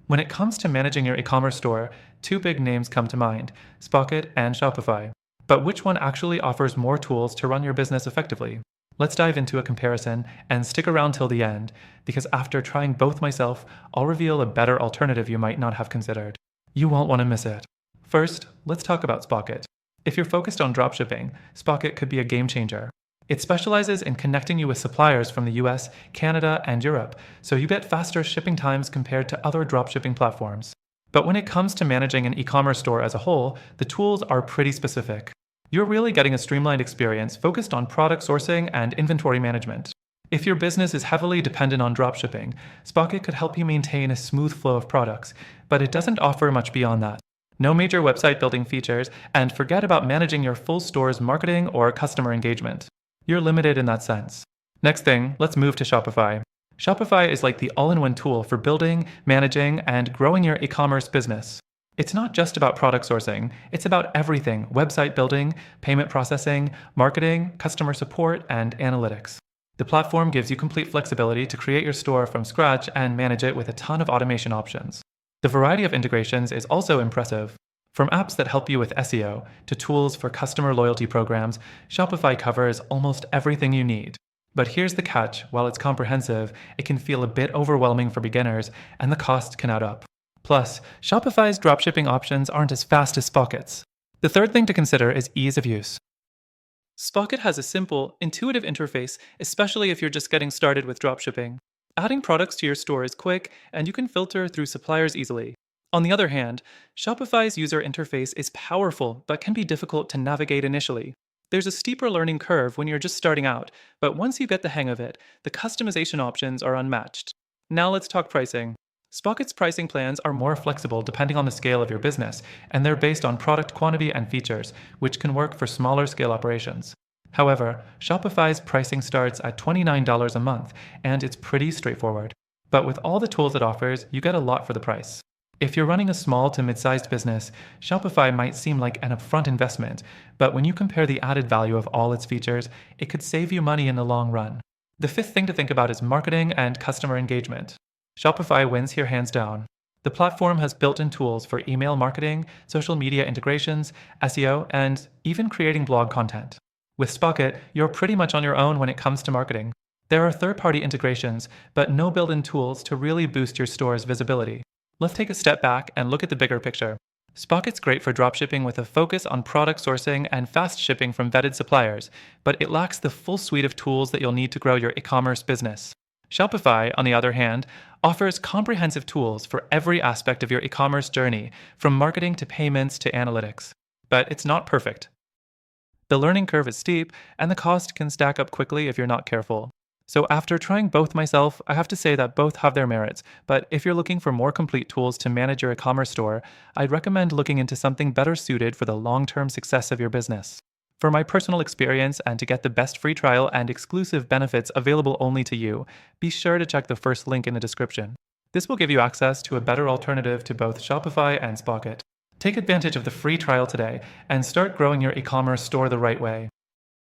When it comes to managing your e-commerce store, two big names come to mind, Spocket and Shopify. But which one actually offers more tools to run your business effectively? Let's dive into a comparison and stick around till the end, because after trying both myself, I'll reveal a better alternative you might not have considered. You won't want to miss it. First, let's talk about Spocket. If you're focused on dropshipping, Spocket could be a game changer. It specializes in connecting you with suppliers from the US, Canada, and Europe, so you get faster shipping times compared to other dropshipping platforms. But when it comes to managing an e-commerce store as a whole, the tools are pretty specific. You're really getting a streamlined experience focused on product sourcing and inventory management. If your business is heavily dependent on dropshipping, Spocket could help you maintain a smooth flow of products, but it doesn't offer much beyond that. No major website building features, and forget about managing your full store's marketing or customer engagement. You're limited in that sense. Next thing, let's move to Shopify. Shopify is like the all-in-one tool for building, managing, and growing your e-commerce business. It's not just about product sourcing, it's about everything: website building, payment processing, marketing, customer support, and analytics. The platform gives you complete flexibility to create your store from scratch and manage it with a ton of automation options. The variety of integrations is also impressive. From apps that help you with SEO to tools for customer loyalty programs, Shopify covers almost everything you need. But here's the catch: while it's comprehensive, it can feel a bit overwhelming for beginners, and the cost can add up. Plus, Shopify's dropshipping options aren't as fast as Spocket's. The third thing to consider is ease of use. Spocket has a simple, intuitive interface, especially if you're just getting started with dropshipping. Adding products to your store is quick, and you can filter through suppliers easily. On the other hand, Shopify's user interface is powerful but can be difficult to navigate initially. There's a steeper learning curve when you're just starting out, but once you get the hang of it, the customization options are unmatched. Now let's talk pricing. Spocket's pricing plans are more flexible depending on the scale of your business, and they're based on product quantity and features, which can work for smaller scale operations. However, Shopify's pricing starts at $29 a month, and it's pretty straightforward. But with all the tools it offers, you get a lot for the price. If you're running a small to mid-sized business, Shopify might seem like an upfront investment, but when you compare the added value of all its features, it could save you money in the long run. The fifth thing to think about is marketing and customer engagement. Shopify wins here hands down. The platform has built-in tools for email marketing, social media integrations, SEO, and even creating blog content. With Spocket, you're pretty much on your own when it comes to marketing. There are third-party integrations, but no built-in tools to really boost your store's visibility. Let's take a step back and look at the bigger picture. Spocket's great for dropshipping with a focus on product sourcing and fast shipping from vetted suppliers, but it lacks the full suite of tools that you'll need to grow your e-commerce business. Shopify, on the other hand, offers comprehensive tools for every aspect of your e-commerce journey, from marketing to payments to analytics. But it's not perfect. The learning curve is steep, and the cost can stack up quickly if you're not careful. So after trying both myself, I have to say that both have their merits, but if you're looking for more complete tools to manage your e-commerce store, I'd recommend looking into something better suited for the long-term success of your business. For my personal experience and to get the best free trial and exclusive benefits available only to you, be sure to check the first link in the description. This will give you access to a better alternative to both Shopify and Spocket. Take advantage of the free trial today and start growing your e-commerce store the right way.